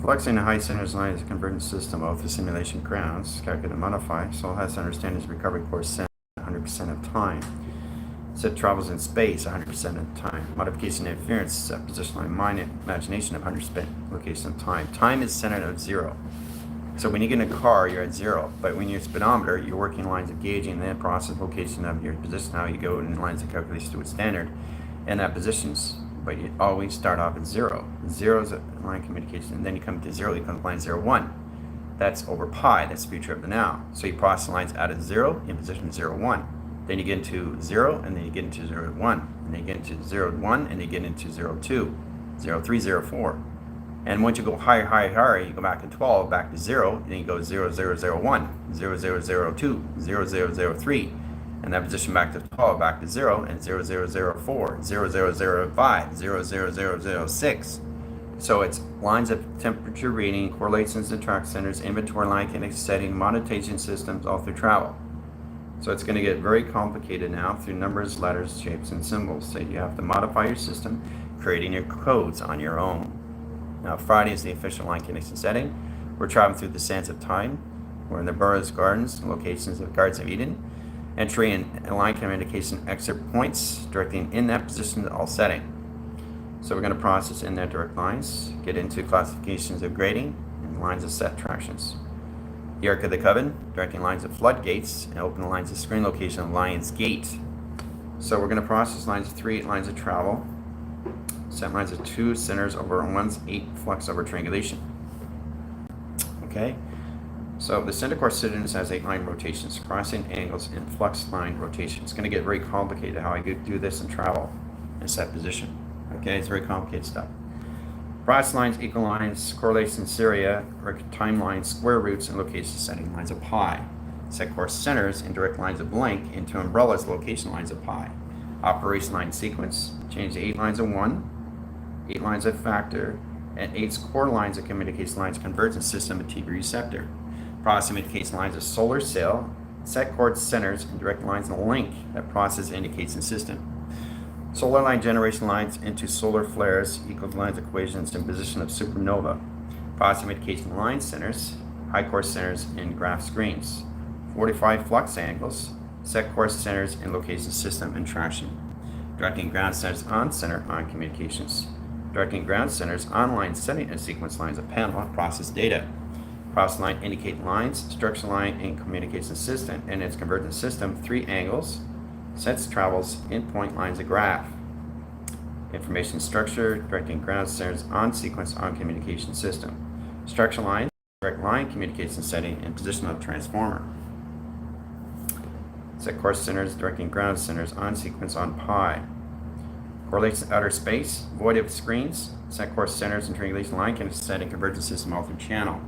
Flexing the high centers line is a convergence system of the simulation grounds. Calculate and modify. So it has to understand its recovery course set 100% of time. Set travels in space 100% of time. Modification interference set position line mind imagination of 100% location of time. Time is centered at 0. So when you get in a car, you're at 0. But when you're speedometer, you're working lines of gauging and then process location of your position. How you go in lines of calculation to its standard and that positions. But you always start off at 0. 0 is a line communication, and then you come to 0, you come to line 0, 1. That's over pi, that's the future of the now. So you process lines out of 0 in position 0, 1. Then you get into 0, and then you get into 0, 1. And then you get into 0, 1, and you get into 0, 2, 0, 3, 0, 4. And once you go higher, higher, higher, you go back to 12, back to 0, then you go 0, 0, 0, 1, 0, 0, 0, 2, 0, 0, 0, 3. And that position back to 12, back to 0, and 0, 0, 0, 4, 0, 0, 0, 5, 0, 0, 0, 0, 6. So it's lines of temperature reading, correlations and track centers, inventory line kinetics setting, monetization systems, all through travel. So it's going to get very complicated now through numbers, letters, shapes, and symbols. So you have to modify your system, creating your codes on your own. Now Friday is the official line connection setting. We're traveling through the sands of time. We're in the Burroughs Gardens, locations of Gardens of Eden. Entry and line communication exit points, directing in that position to all setting. So we're going to process in there direct lines, get into classifications of grading, and lines of set tractions. The Ark of the Covenant, directing lines of floodgates, and open the lines of screen location of Lion's Gate. So we're going to process lines of 3, 8 lines of travel, set lines of 2 centers over 1's 8 flux over triangulation. Okay? So the center course students has 8 line rotations, crossing angles, and flux line rotation. It's going to get very complicated how I do this in travel and set position. Okay, it's very complicated stuff. Cross lines, equal lines, correlation Syria, timelines, square roots, and location setting lines of pi. Set course centers and direct lines of blank into umbrellas, location lines of pi. Operation line sequence, change the 8 lines of 1, 8 lines of factor, and 8 core lines of communication lines convergence system of TV receptor. Process communication lines of solar sail, set chord centers, and direct lines in link that process indicates in system. Solar line generation lines into solar flares, equal lines equations, and position of supernova. Process communication line centers, high course centers, and graph screens. 45 flux angles, set course centers, and location system and traction. Directing ground centers on center on communications. Directing ground centers on line setting and sequence lines of panel process data. Process line indicate lines, structure line, and communication system, and its convergence system, 3 angles, sets travels, endpoint lines of graph. Information structure, directing ground centers on sequence on communication system. Structure line, direct line communication setting, and position of transformer. Set course centers, directing ground centers on sequence on pi. Correlates outer space, void of screens, set course centers and triangulation line can set and convergence system all through channel.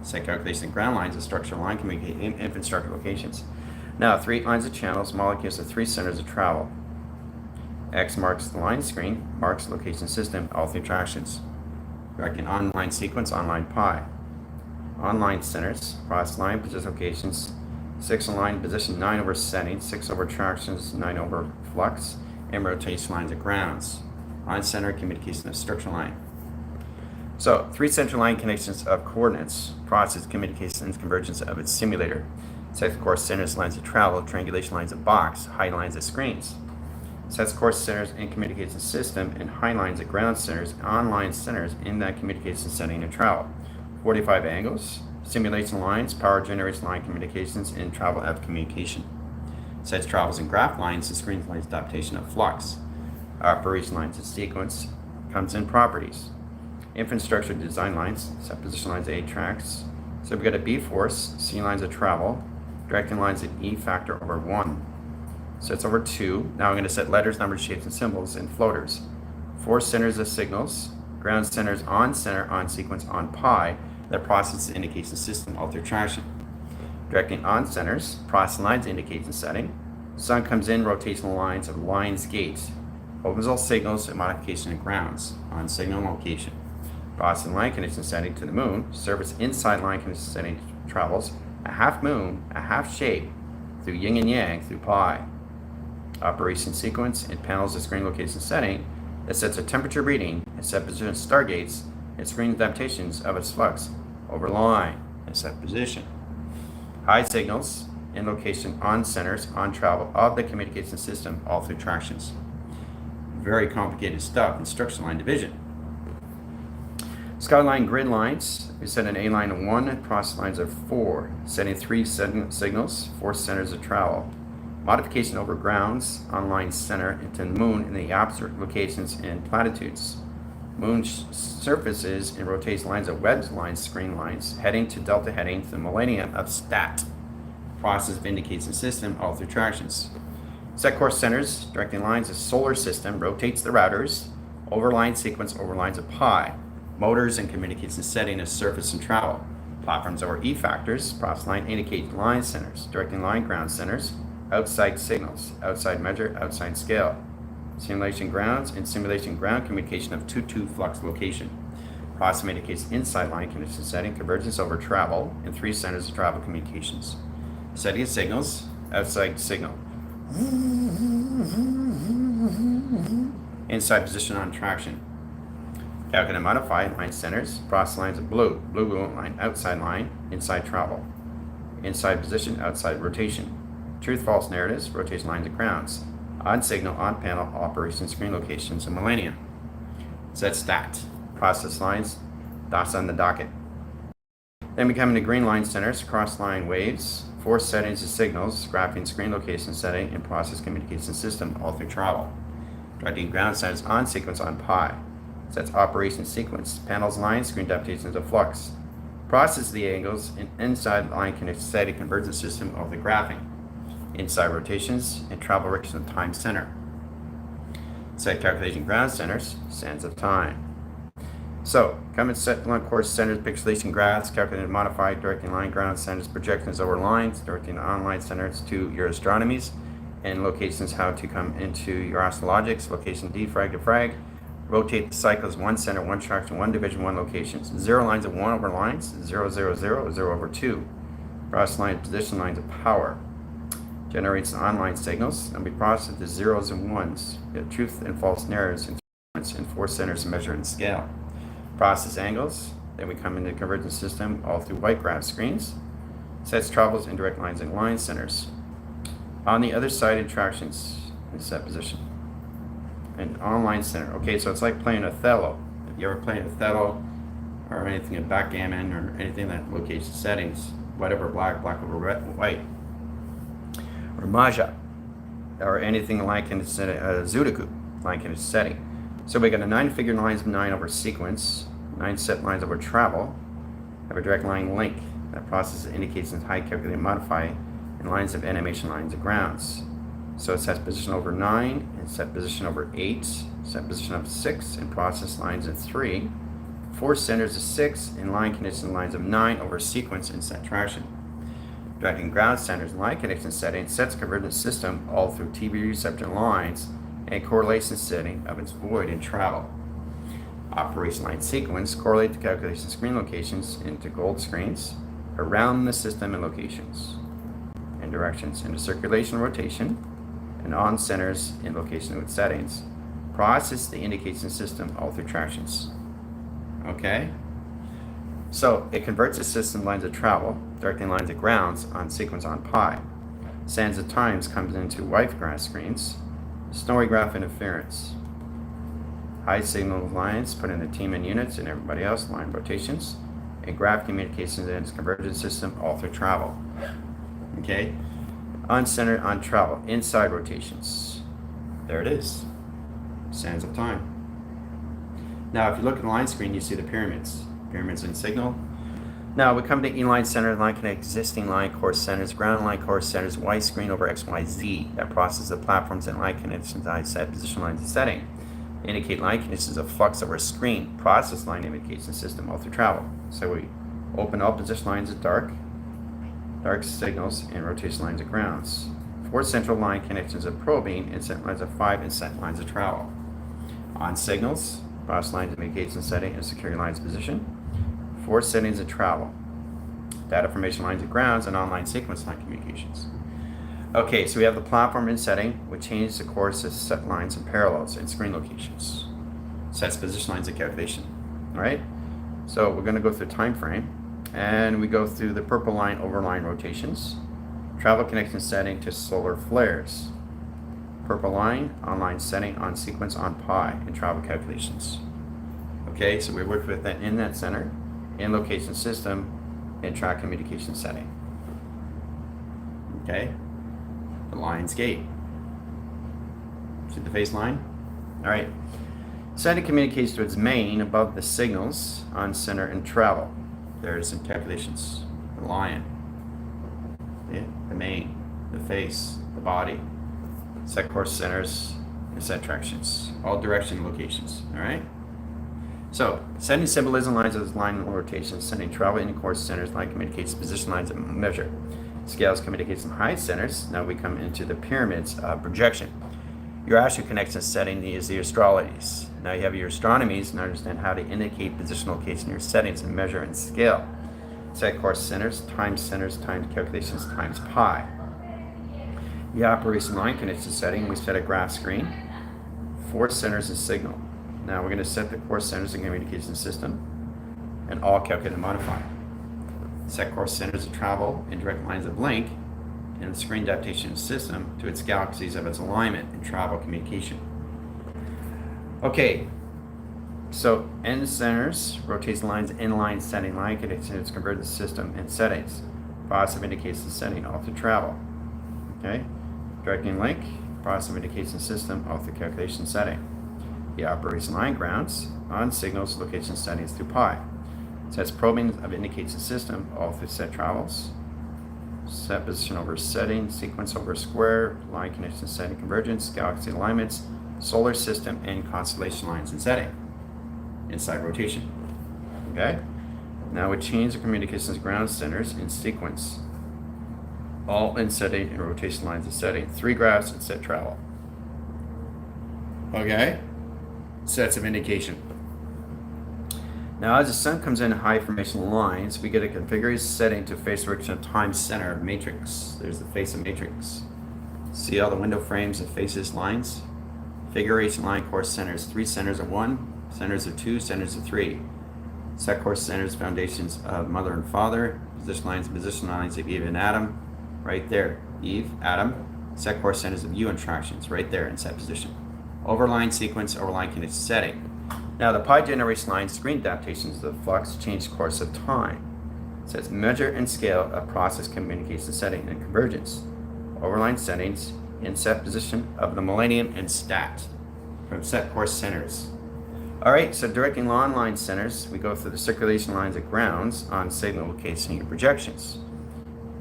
Set calculation of ground lines of structure line communication infant structure locations. Now 3 lines of channels, molecules of 3 centers of travel. X marks the line screen, marks location system, all through tractions. Directing online sequence, online pi. Online centers, cross line position locations, 6 line position 9 over setting, 6 over tractions, 9 over flux, and rotation lines of grounds. On center communication of structure line. So 3 central line connections of coordinates, process communications convergence of its simulator. Sets course centers, lines of travel, triangulation lines of box, high lines of screens. Sets course centers and communication system, and high lines of ground centers, online centers in that communication setting of travel. 45 angles, simulation lines, power generation line communications, and travel F communication. Sets travels and graph lines and screen lines adaptation of flux. Operation lines of sequence comes in properties. Infrastructure design lines, set position lines of 8 tracks. So we've got a B force, C lines of travel, directing lines of E factor over 1. So it's over 2. Now I'm going to set letters, numbers, shapes, and symbols in floaters. 4 centers of signals, ground centers on center, on sequence, on pi, that process indicates the system, all through traction. Directing on centers, process lines indicates the setting. Sun comes in, rotational lines of Lion's Gate. Opens all signals and modification of grounds, on signal location. Processing line condition setting to the moon, surface inside line condition setting travels a half moon, a half shape, through yin and yang, through pi. Operation sequence and panels of screen location setting that sets a temperature reading and set position stargates and screen adaptations of its flux over line and set position. Hide signals in location on centers on travel of the communication system all through tractions. Very complicated stuff. Instruction line division. Skyline grid lines. We set an A line of 1, process lines of 4, setting 3 signals, 4 centers of travel. Modification over grounds on line center into moon in the opposite locations and platitudes. Moon surfaces and rotates lines of wedge lines, screen lines, heading to delta heading to the millennium of stat. Process vindicates the system all through tractions. Set course centers, directing lines of solar system, rotates the routers, overline sequence over lines of pi. Motors and communicates the setting of surface and travel. Platforms over E factors, process line indicates line centers, directing line ground centers, outside signals, outside measure, outside scale. Simulation grounds and simulation ground communication of 2-2 flux location. Process indicates inside line condition setting, convergence over travel, and 3 centers of travel communications. Setting of signals, outside signal. Inside position on traction. Calculate and modify line centers, process lines of blue line, outside line, inside travel. Inside position, outside rotation. Truth false narratives, rotation lines of grounds. On signal, on panel, operation screen locations, and millennium. Set stat, process lines, dots on the docket. Then we come into green line centers, cross line waves, 4 settings of signals, graphing screen location setting, and process communication system all through travel. Directing ground centers on sequence on pi. Sets operation sequence, panels line, screen adaptations of flux. Process the angles and inside line connected steady convergence system of the graphing. Inside rotations and travel direction of time center. Set calculation ground centers, sands of time. So, come and set line course centers, pixelation graphs, calculate and modify, directing line ground centers, projections over lines, directing online centers to your astronomies, and locations how to come into your astrologics, location defrag to frag. Rotate the cycles 1 center, 1 traction, 1 division, 1 locations. 0 lines of 1 over lines, 0, 0, 0, 0 over 2. Cross line position lines of power. Generates online signals and be processed as zeros and ones. Truth and false narratives in 4 centers of measure and scale. Process angles. Then we come into the convergence system all through white graph screens. Sets travels indirect lines and line centers. On the other side, attractions in set position. An online center. Okay, so it's like playing Othello. If you ever played Othello or anything in backgammon or anything that location settings, whatever, black over red, white, or Mahjong, or anything like in Sudoku, like in a setting. So we got a 9 figure lines of 9 over sequence, 9 set lines over travel, have a direct line link. That process indicates in height, calculate, and modify, and lines of animation, lines of grounds. So it sets position over 9, and set position over 8, set position of 6, and process lines of 3, 4 centers of 6, and line condition lines of 9 over sequence and set traction. Directing ground centers, line connection setting, sets convergence system all through TV receptor lines, and correlation setting of its void in travel. Operation line sequence, correlate the calculation screen locations into gold screens around the system and locations, and directions into circulation rotation, and on centers in location with settings. Process the indication system all through tractions. Okay? So it converts the system lines of travel, directing lines of grounds on sequence on pi. Sands of times comes into white graph screens, snowy graph interference. High signal lines put in the team and units and everybody else, line rotations, and graph communications and its convergence system all through travel. Okay? On center, on travel, inside rotations. There it is. Sands of time. Now, if you look at the line screen, you see the pyramids. Pyramids in signal. Now, we come to E-line center, line connect existing line course centers, ground line course centers, Y screen over XYZ. That process the platforms and line connections, I set position lines and setting. Indicate line conditions of flux over screen. Process line indication system all through travel. So we open all position lines of dark signals, and rotation lines of grounds. 4 central line connections of probing, and set lines of 5, and set lines of travel. On signals, process lines indication setting, and security lines position. 4 settings of travel. Data formation lines of grounds, and online sequence line communications. Okay, so we have the platform in setting, which changes the course of set lines and parallels and screen locations. Sets position lines of calculation. All right? So we're going to go through time frame, and we go through the purple line overline rotations, travel connection setting to solar flares, purple line online setting on sequence on pi, and travel calculations. Okay, so we work with that in that center, in location system, and track communication setting. Okay, the Lion's Gate. See the face line? All right. Setting communicates to its main above the signals on center and travel. There's some calculations. The lion, the main, the face, the body, set course centers, and set tractions. All direction locations. All right. So, setting symbolism lines as line rotations, sending travel in course centers, line communicates position lines and measure. Scales communicates in height centers. Now we come into the pyramids of projection. Your astro connection setting is the astrologies. Now you have your astronomies and understand how to indicate position location in your settings and measure and scale. Set course centers, times calculations, times pi. The operation line connection setting, we set a graph screen, 4 centers and signal. Now we're going to set the course centers and communication system and all calculate and modify. Set course centers of travel and direct lines of link and the screen adaptation system to its galaxies of its alignment and travel communication. Okay, so end centers rotates lines, inline setting, line connection, its converted system and settings. Positive indicates the setting, all through travel. Okay, directing link, positive indicates the system, all through calculation setting. The operation line grounds on signals, location settings through pi. Sets probing of indicates the system, all through set travels. Set position over setting, sequence over square, line connection setting, convergence, galaxy alignments, solar system, and constellation lines and setting. Inside rotation. Okay? Now we change the communications ground centers in sequence. All in setting and rotation lines and setting. 3 graphs and set travel. Okay? Sets of indication. Now, as the sun comes in high formation lines, we get a configured setting to face direction of time center matrix. There's the face of matrix. See all the window frames and faces lines? Configuration line course centers. 3 centers of 1, centers of 2, centers of 3. Set course centers, foundations of mother and father. Position lines of Eve and Adam. Right there. Eve, Adam. Set course centers of you and tractions. Right there in set position. Overline sequence, overline connection setting. Now the pi generation line screen adaptations of the flux change course of time. It says measure and scale of process communication setting and convergence. Overline settings in set position of the millennium and stat from set course centers. All right, so directing long line centers, we go through the circulation lines of grounds on signal location and projections.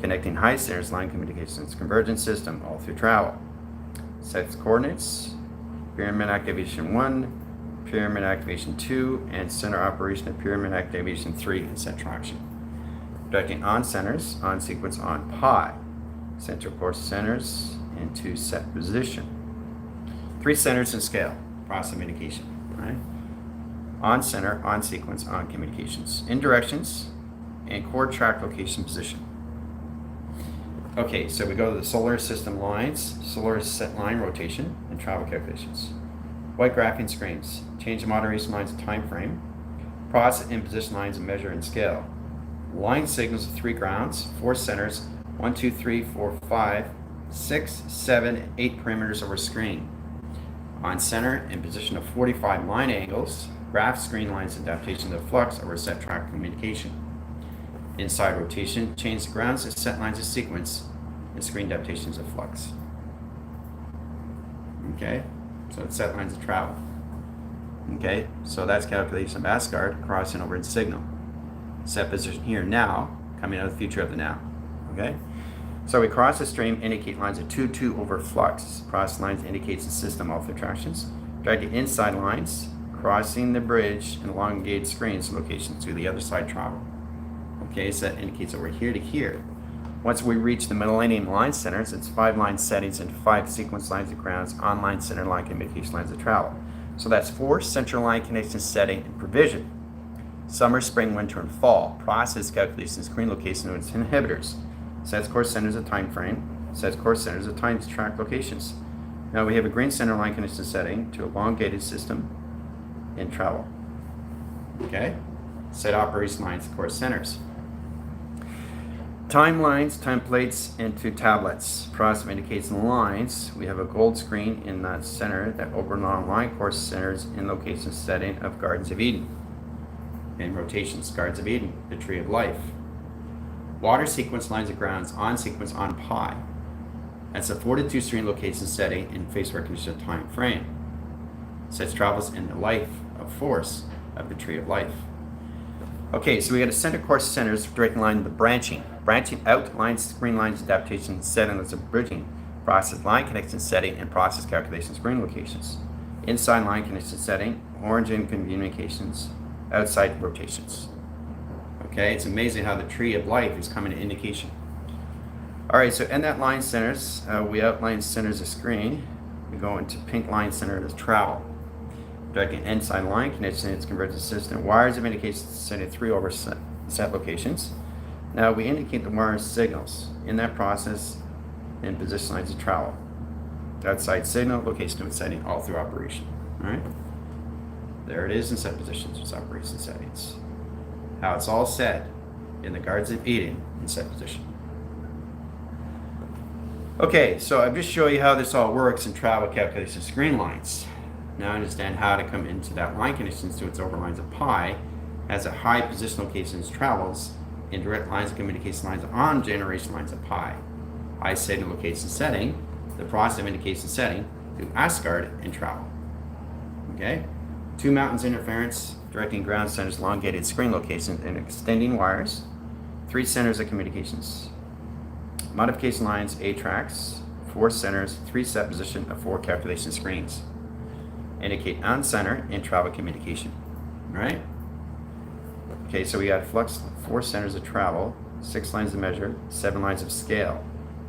Connecting high centers, line communications, convergence system, all through travel. Sets coordinates, pyramid activation 1, pyramid activation 2, and center operation of pyramid activation 3 and set traction. Directing on centers, on sequence on pi. Central course centers into set position. 3 centers in scale, process communication. Right? On center, on sequence, on communications. In directions, and core track location position. Okay, so we go to the solar system lines, solar set line rotation, and travel calculations. White graphing screens, change the moderation lines of time frame, process and position lines of measure and scale. Line signals of 3 grounds, 4 centers, 1, 2, 3, 4, 5, 6, 7, 8 perimeters over screen. On center and position of 45 line angles, graph screen lines adaptation of flux over set track communication. Inside rotation, change the grounds to set lines of sequence and screen adaptations of flux. Okay, so it's set lines of travel. Okay, so that's calculation of Asgard crossing over in signal. Set position here now, coming out of the future of the now. Okay, so we cross the stream, indicate lines of 2, 2 over flux. Cross lines indicates the system of attractions. Drag the inside lines, crossing the bridge and elongated screens locations to the other side travel. Okay, so that indicates over here to here. Once we reach the millennium line centers, it's 5 line settings and 5 sequence lines of grounds, online center line communication lines of travel. So that's 4 central line connection setting and provision. Summer, spring, winter, and fall. Process calculations, screen location, and its inhibitors. Sets course centers of time frame. Sets course centers of time track locations. Now we have a green center line connection setting to elongated system in travel. Okay? Set operation lines, course centers. Timelines, templates into tablets. Process indicates the lines. We have a gold screen in that center that overall line course centers in location setting of Gardens of Eden. And rotations, Gardens of Eden, the Tree of Life. Water sequence lines of grounds on sequence on pi. That's a 4:2 screen location setting in face recognition time frame. Sets travels in the life of force of the Tree of Life. Okay, so we got a center course centers direct line the branching out lines, screen lines, adaptation, settings of bridging, process line connection setting, and process calculation screen locations. Inside line connection setting, origin communications, outside rotations. Okay, it's amazing how the Tree of Life is coming to indication. All right, so in that line centers, we outline centers of screen. We go into pink line center as travel. Directing inside line connection, its convergence system. Wires of indication setting 3 over set locations. Now we indicate the wire signals in that process and position lines of travel. Outside signal, location of setting, all through operation. All right, there it is in set positions, it's operation settings. How it's all set in the Gardens of Eden in set position. Okay, so I've just shown you how this all works in travel calculation screen lines. Now understand how to come into that line conditions to its overlines of pi as a high position locations travels in direct lines of communication lines on generation lines of pi. High signal location setting, the process of indication setting to Asgard and travel. Okay? 2 mountains interference, directing ground centers, elongated screen locations and extending wires. 3 centers of communications. Modification lines, A tracks, 4 centers, 3 set position of 4 calculation screens. Indicate on center in travel communication. All right? Okay, so we got flux, 4 centers of travel, 6 lines of measure, 7 lines of scale.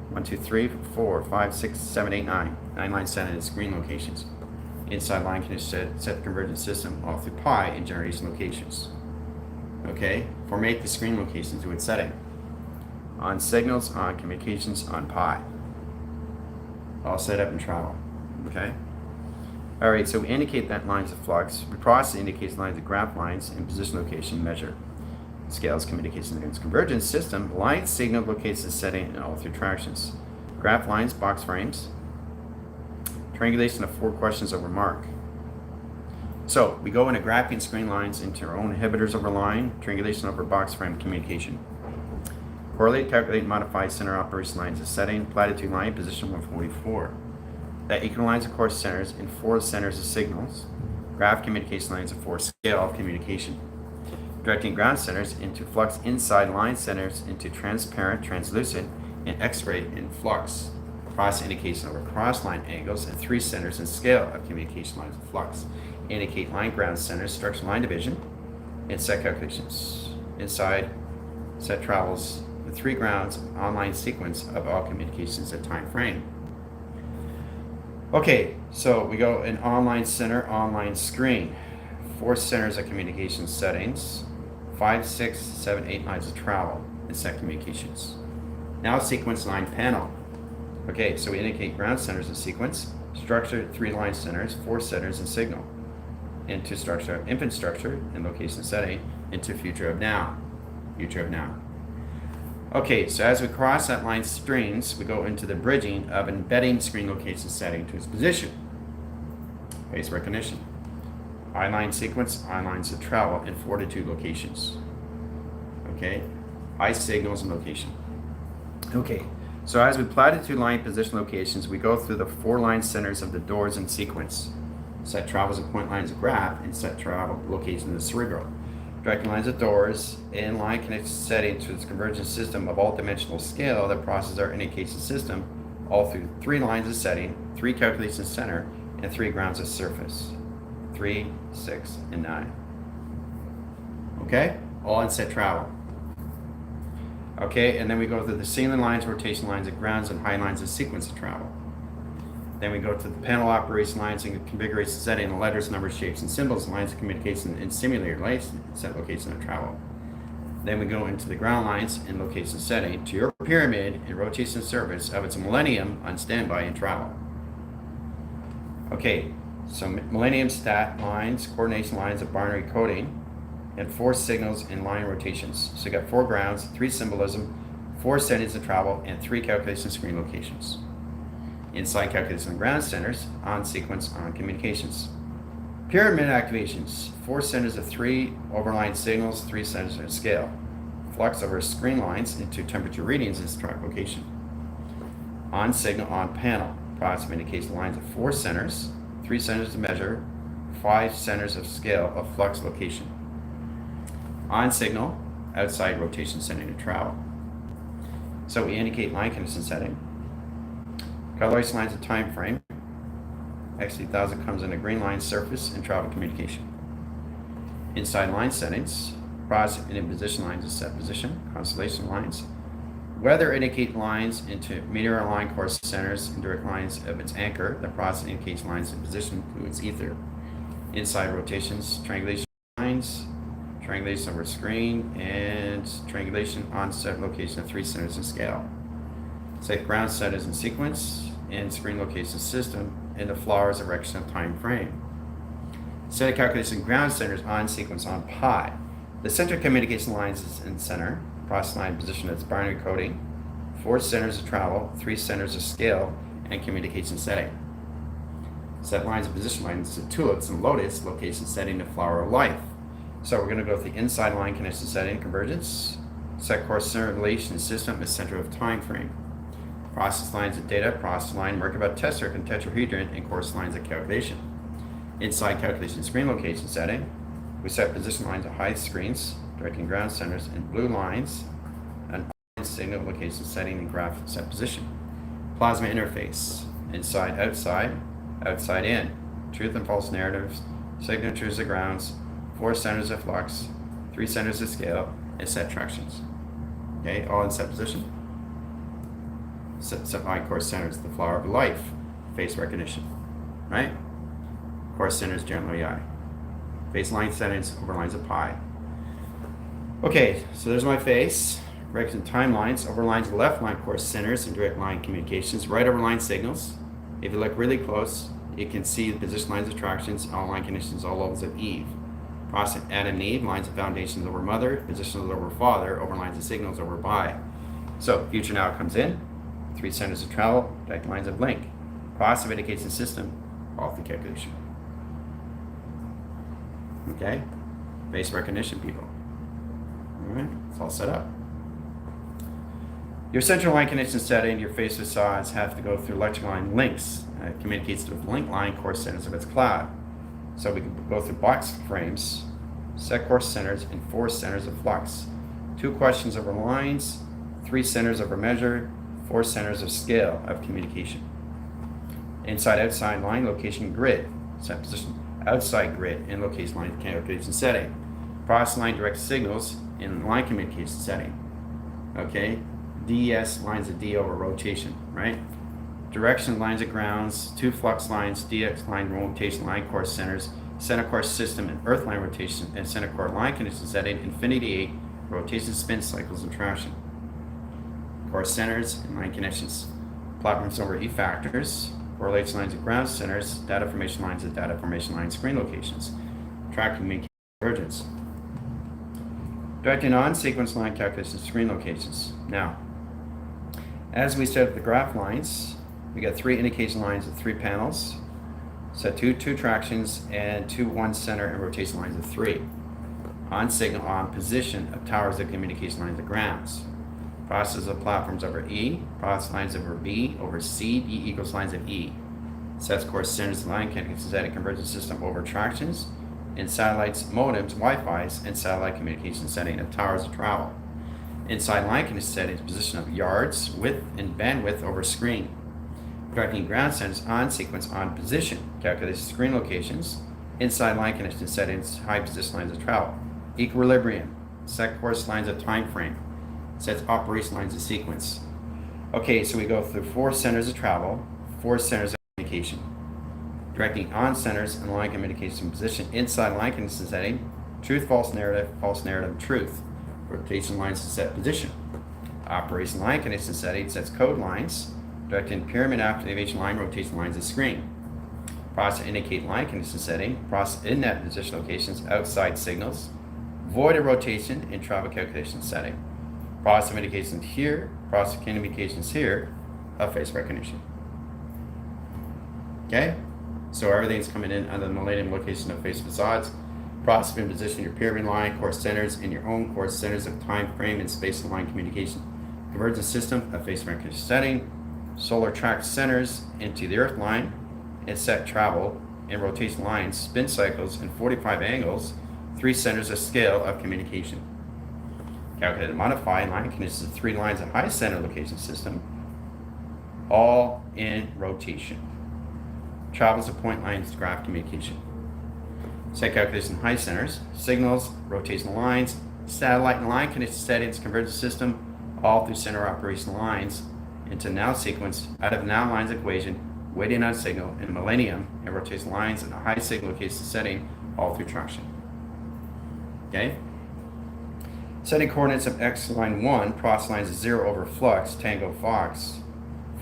1, 2, 3, 4, 5, 6, 7, 8, 9. 9 lines centered in screen locations. Inside line can set the convergence system all through pi in generation locations. Okay, formate the screen locations to its setting. On signals, on communications, on pi. All set up in travel. Okay? All right, so we indicate that lines of flux. We process indicates lines of graph lines in position location measure. Scales communication against convergence system. Line signal locates the setting in all through tractions. Graph lines, box frames. Triangulation of 4 questions over mark. So we go into graphing screen lines into our own inhibitors over line, triangulation over box frame communication. Correlate, calculate, modify center operation lines of setting, platitude line, position 144. That equal lines of course centers in 4 centers of signals. Graph communication lines of 4 scale of communication. Directing ground centers into flux inside line centers into transparent, translucent, and X-ray in flux. Cross indication over cross line angles and 3 centers and scale of communication lines of flux. Indicate line ground centers, structure line division, and set calculations. Inside set travels the 3 grounds online sequence of all communications at time frame. Okay, so we go in online center, online screen. 4 centers of communication settings, 5, 6, 7, 8 lines of travel and set communications. Now sequence line panel. Okay, so we indicate ground centers of sequence, structure 3 line centers, 4 centers and signal. Into structure, infant structure and location setting, into future of now. Future of now. Okay, so as we cross that line screens, we go into the bridging of embedding screen location setting to its position. Face recognition. I-line sequence, I-lines of travel in 4:2 locations. Okay, I signals and location. Okay, so as we platitude line position locations, we go through the 4 line centers of the doors in sequence. Set travels and point lines of graph and set travel location in the cerebral. Directing lines of doors, in line connected setting to its convergence system of all dimensional scale that processes our indication system, all through 3 lines of setting, 3 calculation center, and 3 grounds of surface. 3, 6, and 9. Okay? All in set travel. Okay, and then we go through the ceiling lines, rotation lines of grounds, and high lines of sequence of travel. Then we go to the panel operation lines and configuration setting, letters, numbers, shapes, and symbols, lines of communication, and simulator lines, set location of travel. Then we go into the ground lines and location setting to your pyramid and rotation service of its millennium on standby and travel. Okay, so millennium stat lines, coordination lines of binary coding, and 4 signals in line rotations. So you got 4 grounds, 3 symbolism, 4 settings of travel, and 3 calculation screen locations. Inside calculation ground centers, on sequence, on communications. Pyramid activations, 4 centers of 3 overline signals, 3 centers of scale. Flux over screen lines into temperature readings is track location. On signal, on panel, process indicates lines of 4 centers, 3 centers of measure, 5 centers of scale of flux location. On signal, outside rotation setting of travel. So we indicate line condition setting. Colorless lines of time frame. X3000 comes in a green line surface and travel communication. Inside line settings, process and position lines of set position, constellation lines. Weather indicate lines into meteor line course centers and direct lines of its anchor. The process indicates lines in position to its ether. Inside rotations, triangulation lines, triangulation over screen, and triangulation on set location of 3 centers in scale. Set ground centers in sequence and screen location system and the flowers erection of time frame. Set of calculation ground centers on sequence on pi. The center communication lines is in center. Process line position its binary coding. 4 centers of travel, 3 centers of scale, and communication setting. Set lines of position lines to tulips and lotus location setting the flower of life. So we're going to go with the inside line connection setting convergence. Set course center relation system is center of time frame. Process lines of data, process line Merkabah tester and tetrahedron, and course lines of calculation. Inside calculation screen location setting, we set position lines of high screens, directing ground centers, and blue lines, and signal location setting and graph set position. Plasma interface, inside, outside, outside in, truth and false narratives, signatures of grounds, 4 centers of flux, 3 centers of scale, and set tractions. Okay, all in set position. Set line course centers, the flower of life, face recognition, right? Course centers generally I. Face line settings over lines of pi. Okay, so there's my face. Direction timelines over lines of left line course centers and direct line communications, right over line signals. If you look really close, you can see the position lines of tractions, all line conditions, all levels of Eve. Process Adam and Eve, lines of foundations over mother, positions over father, over lines of signals over bi. So future now comes in. 3 centers of travel, direct lines of link. Process of indicates the system, all through calculation. Okay? Face recognition, people. Alright, it's all set up. Your central line connection setting, your face facades have to go through electrical line links. It communicates to the link line course centers of its cloud. So we can go through box frames, set course centers, and 4 centers of flux. 2 questions over lines, 3 centers over measure, 4 centers of scale of communication. Inside outside line location grid, set position outside grid and location line calculation setting. Process line direct signals in line communication setting. Okay, DES lines of D over rotation, right? Direction lines of grounds, 2 flux lines, DX line rotation line course centers, center course system and earth line rotation, and center core line condition setting, infinity 8, rotation spin cycles and traction. Course centers and line connections. Platforms over E factors, correlation lines of ground centers, data formation lines of data formation line screen locations. Track communication convergence. Directing on sequence line calculation screen locations. Now, as we set up the graph lines, we got 3 indication lines of 3 panels, set 2 tractions, and 2 1 center and rotation lines of 3. On signal, on position of towers of communication lines of grounds. Process of platforms over E, process lines over B, over C, D equals lines of E. Sets course centers line static convergence system over tractions, and satellites, modems, Wi-Fi's, and satellite communication setting of towers of travel. Inside line condition settings, position of yards, width, and bandwidth over screen. Directing ground centers on sequence on position, calculation screen locations. Inside line condition settings, high position lines of travel. Equilibrium, set course lines of time frame. Sets operation lines of sequence. Okay, so we go through 4 centers of travel, 4 centers of communication. Directing on centers and line communication position inside line condition setting, truth, false narrative, truth. Rotation lines to set position. Operation line condition setting sets code lines, directing pyramid activation line rotation lines of screen. Process indicate line condition setting, process in net position locations, outside signals, void of rotation in travel calculation setting. Process of indications here, process of communications here, of face recognition. Okay? So everything's coming in under the millennium location of face facades. Process of position your pyramid line, course centers, and your own course centers of time frame and space and line communication. Convergence system of face recognition setting. Solar track centers into the earth line and set travel and rotation lines, spin cycles, and 45 angles, 3 centers of scale of communication. Calculate and modify line consists of 3 lines of high center location system, all in rotation. Travels of point lines graph communication. Set calculation high centers, signals, rotational lines, satellite and line connection settings, convergence system, all through center operation lines into now sequence out of now lines equation, waiting on signal in millennium and rotation lines in a high signal location setting, all through traction. Okay? Setting coordinates of x line 1, cross lines of 0 over flux, tango fox,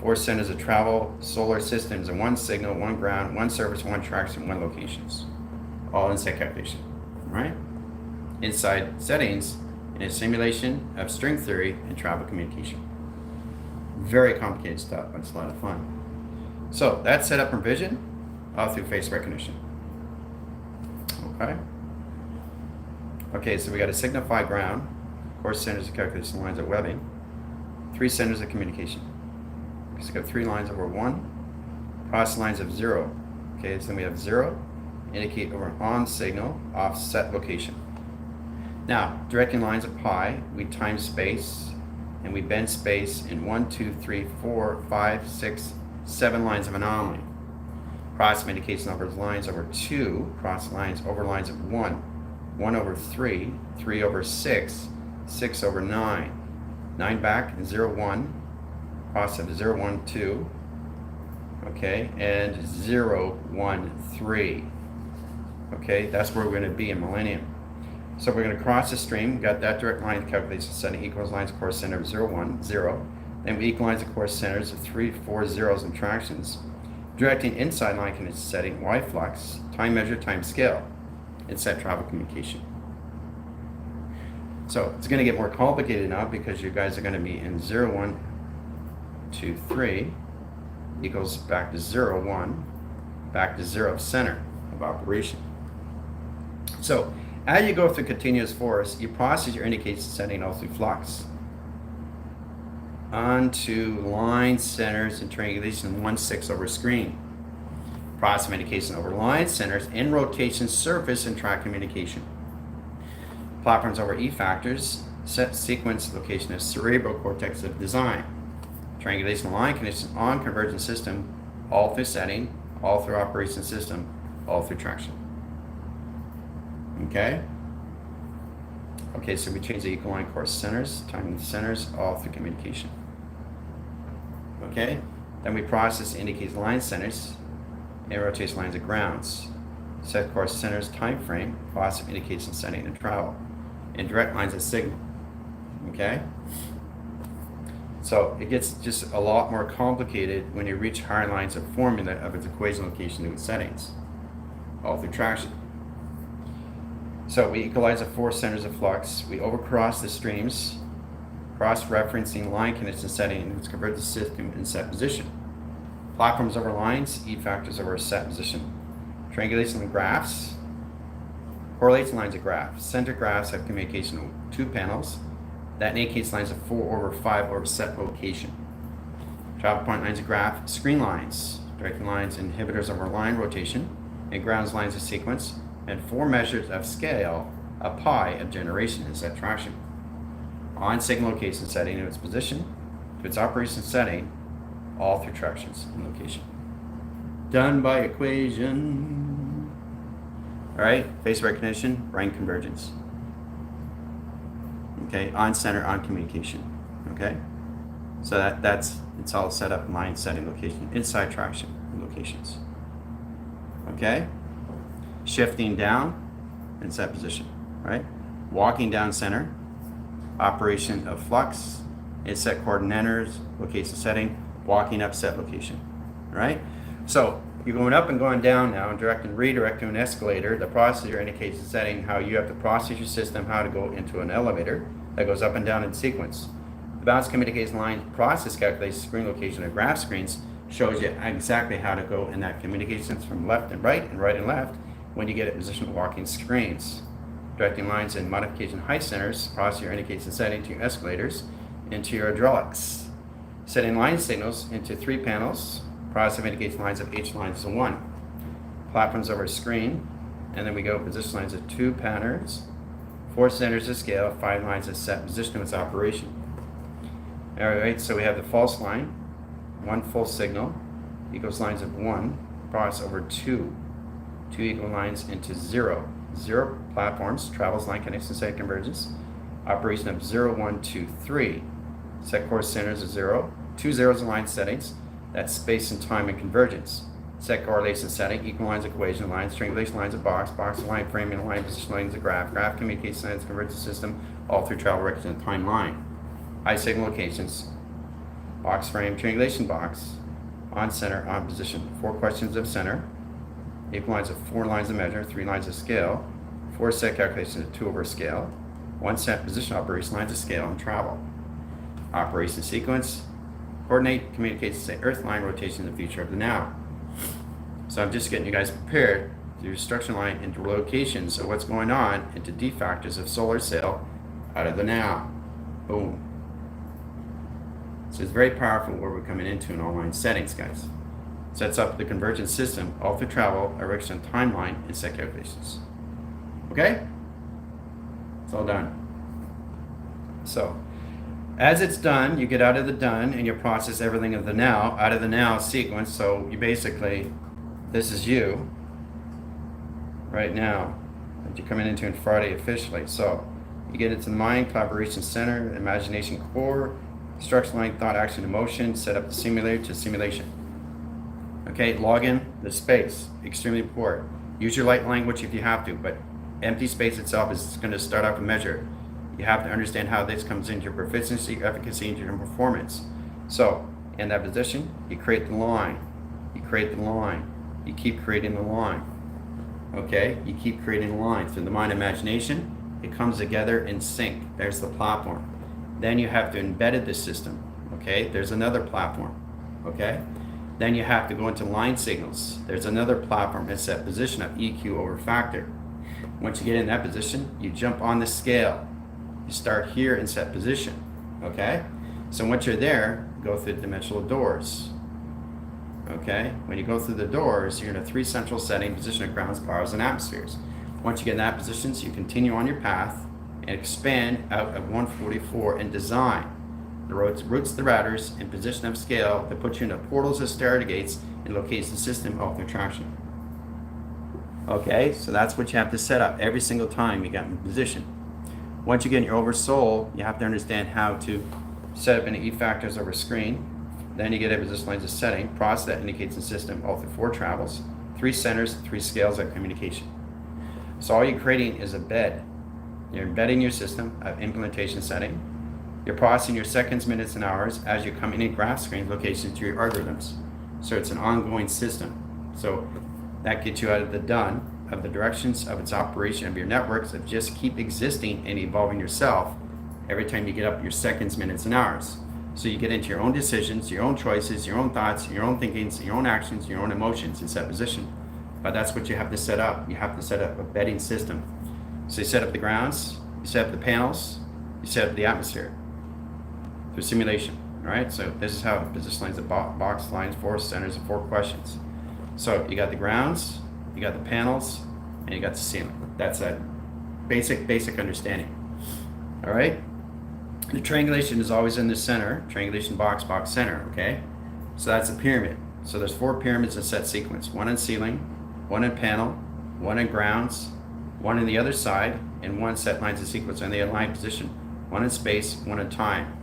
4 centers of travel, solar systems, and 1 signal, 1 ground, 1 surface, 1 traction, 1 locations. All in set calculation, right? Inside settings in a simulation of string theory and travel communication. Very complicated stuff, but it's a lot of fun. So that's setup and vision, all through face recognition. Okay. Okay, so we got a signify ground, course centers of calculation lines of webbing, 3 centers of communication. So we got 3 lines over 1, cross lines of 0. Okay, so then we have 0, indicate over on signal, offset location. Now, directing lines of pi, we time space, and we bend space in 1, 2, 3, 4, 5, 6, 7 lines of anomaly. Cross indicates number of lines over 2, cross lines over lines of 1, 1 over 3, 3 over 6, 6 over 9, 9 back, and 0, 1, cross of 0, 1, 2, okay, and 0, 1, 3. Okay, that's where we're going to be in millennium. So we're going to cross the stream. We got that direct line calculation setting equals lines course center of 0, 1, 0. Then we equalize the course centers of 3, 4 zeros and tractions. Directing inside line connection setting, y flux, time measure, time scale, and set travel communication. So it's going to get more complicated now because you guys are going to be in 0, 1, 2, 3 equals back to 0, 1, back to 0 center of operation. So as you go through continuous force, you process your indication setting all through flux onto line centers and triangulation 1/6 over screen. Process indication over line centers in rotation surface and track communication. Platforms over E factors, set sequence location of cerebral cortex of design. Triangulation line conditions on convergence system, all through setting, all through operation system, all through traction. Okay? Okay, so we change the equal line course centers, time centers, all through communication. Okay? Then we process indicates line centers and rotation lines of grounds. Set course centers, time frame, process indication setting and travel. And direct lines of signal. Okay? So it gets just a lot more complicated when you reach higher lines of formula of its equation location to its settings. All through traction. So we equalize the 4 centers of flux. We overcross the streams, cross-referencing line condition setting, which convert the system in set position. Platforms over lines, E factors over set position. Triangulation of graphs, correlation lines of graphs. Center graphs have communication of 2 panels. That indicates lines of 4 over 5 over set location. Travel point lines of graph, screen lines, directing lines, inhibitors over line rotation, and grounds lines of sequence, and 4 measures of scale, a pi of generation and set traction. On signal location setting to its position, to its operation setting, all through tractions and location. Done by equation. All right, face recognition, brain convergence. Okay, on center, on communication. Okay, so it's all set up, line setting location, inside traction locations. Okay, shifting down and set position, right? Walking down center, operation of flux, and set coordinators, location setting, walking up set location, right? So You're going up and going down now, and direct and redirect to an escalator. The processor indicates the setting how you have to process your system, how to go into an elevator that goes up and down in sequence. The balance communication line process calculates screen location of graph screens, shows you exactly how to go in that communications from left and right and left when you get at position walking screens. Directing lines and modification height centers, processor indicates the setting to your escalators into your hydraulics. Setting line signals into 3 panels. Processor indicates lines of each line as 1. Platforms over screen, and then we go position lines of 2 patterns, 4 centers of scale, 5 lines of set position of its operation. Alright, so we have the false line, 1 full signal, equals lines of 1, process over 2 equal lines into 0. 0 platforms, travels, line connection, set convergence, operation of 0, 1, 2, 3. Set course centers of 0, 2 zeros in line settings, that's space and time and convergence. Set correlation setting, equal lines equation, lines, triangulation lines of box, line framing, line position lines of graph communicates lines, convergence system, all through travel records and timeline. High signal locations, box frame, triangulation box, on center, on position. 4 questions of center, equal lines of 4 lines of measure, 3 lines of scale, 4 set calculations of 2 over scale, 1 set position operation, lines of scale, and travel. Operation sequence, coordinate, communicates, say, earth line rotation in the future of the now. So I'm just getting you guys prepared through instruction line into locations of what's going on into D factors of solar sail out of the now. Boom. So it's very powerful what we're coming into in all line settings, guys. Sets up the convergence system, all through travel, direction, timeline, and set calculations. Okay? It's all done. So, as it's done, you get out of the done and you process everything of the now, out of the now sequence. So you basically, this is you right now that you're coming into in Friday officially. So you get into the mind, collaboration center, imagination core, structure line, thought, action, emotion, set up the simulator to simulation. Okay, log in the space, extremely important. Use your light language if you have to, but empty space itself is going to start off a measure. You have to understand how this comes into your proficiency, efficacy, and your performance. So, in that position, you create the line. You create the line. You keep creating the line. Okay? You keep creating the line. Through the mind imagination, it comes together in sync. There's the platform. Then you have to embed the system. Okay? There's another platform. Okay? Then you have to go into line signals. There's another platform. It's that position of EQ over factor. Once you get in that position, you jump on the scale. You start here in set position, okay? So once you're there, go through the dimensional doors, okay? When you go through the doors, you're in a 3 central setting, position of grounds, clouds, and atmospheres. Once you get in that position, so you continue on your path and expand out of 144 and design the routes, the routers, in position of scale that puts you into portals of starter gates and locates the system of attraction. Okay, so that's what you have to set up every single time you get in position. Once you get in your oversoul, you have to understand how to set up any E factors over screen. Then you get a position lines of setting, process that indicates the system all through 4 travels, 3 centers, 3 scales of communication. So all you're creating is a bed. You're embedding your system of implementation setting. You're processing your seconds, minutes, and hours as you're coming in graph screen locations to your algorithms. So it's an ongoing system. So that gets you out of the done of the directions of its operation of your networks of just keep existing and evolving yourself every time you get up your seconds, minutes, and hours. So you get into your own decisions, your own choices, your own thoughts, your own thinkings, your own actions, your own emotions in set position. But that's what you have to set up. You have to set up a bedding system. So you set up the grounds, you set up the panels, you set up the atmosphere through simulation. All right, so this is how position lines of box lines, 4 centers, and 4 questions. So you got the grounds, you got the panels, and you got the ceiling. That's a basic understanding. All right. The triangulation is always in the center. Triangulation box center. Okay. So that's a pyramid. So there's 4 pyramids in set sequence. 1 in ceiling, 1 in panel, 1 in grounds, 1 in the other side, and 1 set lines of sequence on the aligned position. 1 in space, 1 in time.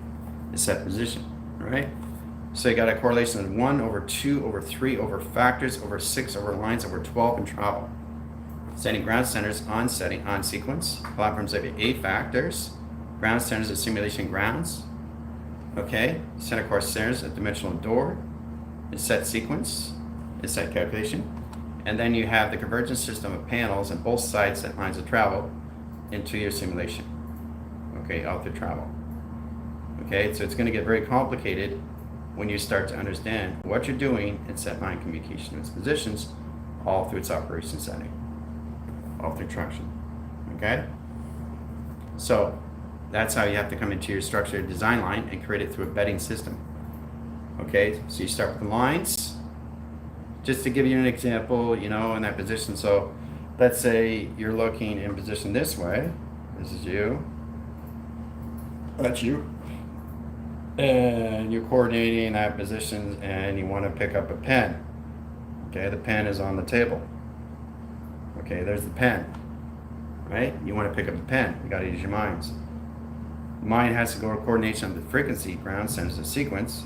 The set position. All right. So you got a correlation of 1 over 2 over 3 over factors over 6 over lines over 12 and travel. Setting ground centers on setting on sequence. Platforms of 8 factors. Ground centers of simulation grounds. Okay. Center course centers of dimensional door. And set sequence. is set calculation. And then you have the convergence system of panels and both sides set lines of travel into your simulation. Okay, all through travel. Okay, so it's going to get very complicated when you start to understand what you're doing in set line communication and its positions all through its operation setting, all through traction. Okay, so that's how you have to come into your structured design line and create it through a bedding system. Okay, so you start with the lines. Just to give you an example, you know, in that position. So let's say you're looking in position this way. This is you. That's you. And you're coordinating that position and you want to pick up a pen. Okay, the pen is on the table. Okay, there's the pen. Right? You want to pick up the pen. You got to use your minds. Mind has to go to coordination of the frequency, ground, centers of sequence,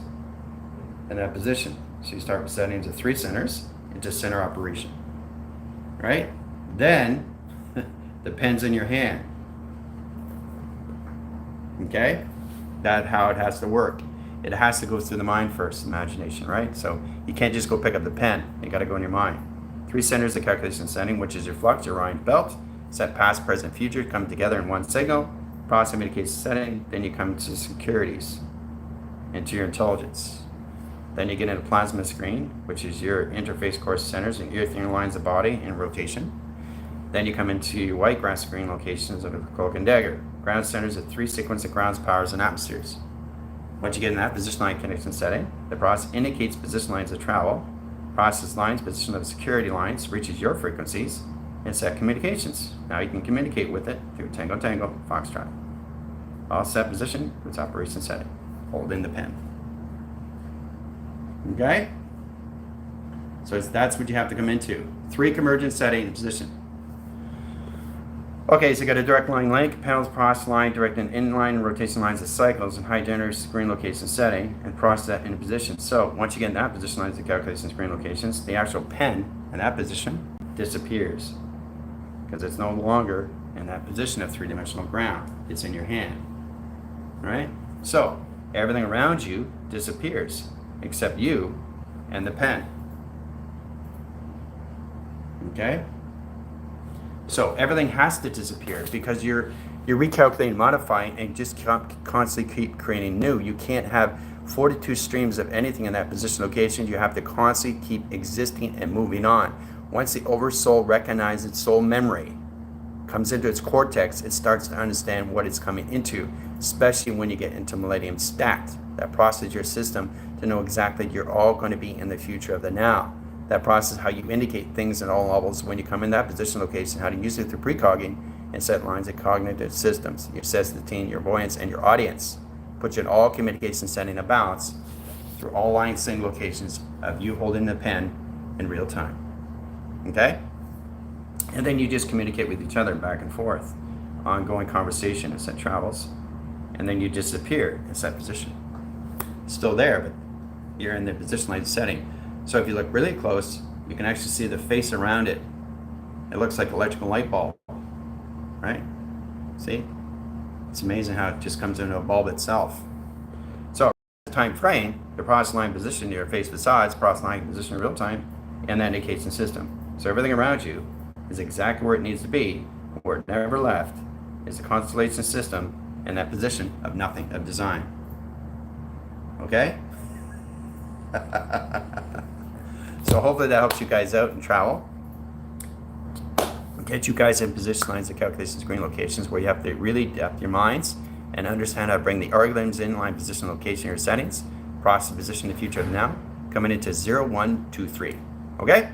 in that position. So you start with settings of 3 centers into center operation. Right? Then the pen's in your hand. Okay? That's how it has to work. It has to go through the mind first, imagination, right? So you can't just go pick up the pen. You got to go in your mind. 3 centers, the calculation setting, which is your flux, your Orion belt. Set past, present, future, come together in one signal. Process communication setting. Then you come to securities, into your intelligence. Then you get into plasma screen, which is your interface course centers and your ear lines of body in rotation. Then you come into your white grass screen locations of the cloak and dagger. Ground centers of 3 sequence of grounds, powers, and atmospheres. Once you get in that position line connection setting, the process indicates position lines of travel. Process lines, position of security lines, reaches your frequencies, and set communications. Now you can communicate with it through Tango Tango, Foxtrot. All set position, its operation setting. Hold in the pen. Okay? So that's what you have to come into. 3 convergent setting and position. Okay, so you got a direct line link, panels, process line, direct and inline and rotation lines of cycles, and high generators, screen location setting, and process that into position. So once you get in that position lines of calculation screen locations, the actual pen in that position disappears because it's no longer in that position of 3-dimensional ground. It's in your hand, right? So everything around you disappears except you and the pen. Okay? So everything has to disappear because you're recalculating, modifying, and just constantly keep creating new. You can't have 42 streams of anything in that position location. You have to constantly keep existing and moving on. Once the oversoul recognizes its soul memory, comes into its cortex, it starts to understand what it's coming into, especially when you get into Millennium Stat. That processes your system to know exactly you're all going to be in the future of the now. That process, how you indicate things at all levels when you come in that position location, how to use it through precogging and set lines of cognitive systems, your sensitivity, your avoidance, and your audience. Put you in all communication setting of balance through all line sync locations of you holding the pen in real time. Okay? And then you just communicate with each other back and forth. Ongoing conversation as it travels. And then you disappear in set position. Still there, but you're in the position line setting. So if you look really close, you can actually see the face around it. It looks like an electrical light bulb, right? See? It's amazing how it just comes into a bulb itself. So the time frame, the process line position, your face facades, process line position in real time, and that indicates the system. So everything around you is exactly where it needs to be, where it never left, is the constellation system and that position of nothing, of design. Okay? So hopefully that helps you guys out in travel. Get you guys in position lines of calculation screen locations where you have to really depth your minds and understand how to bring the algorithms in line position location your settings, process position the future of now, coming into 0, 1, 2, 3. Okay?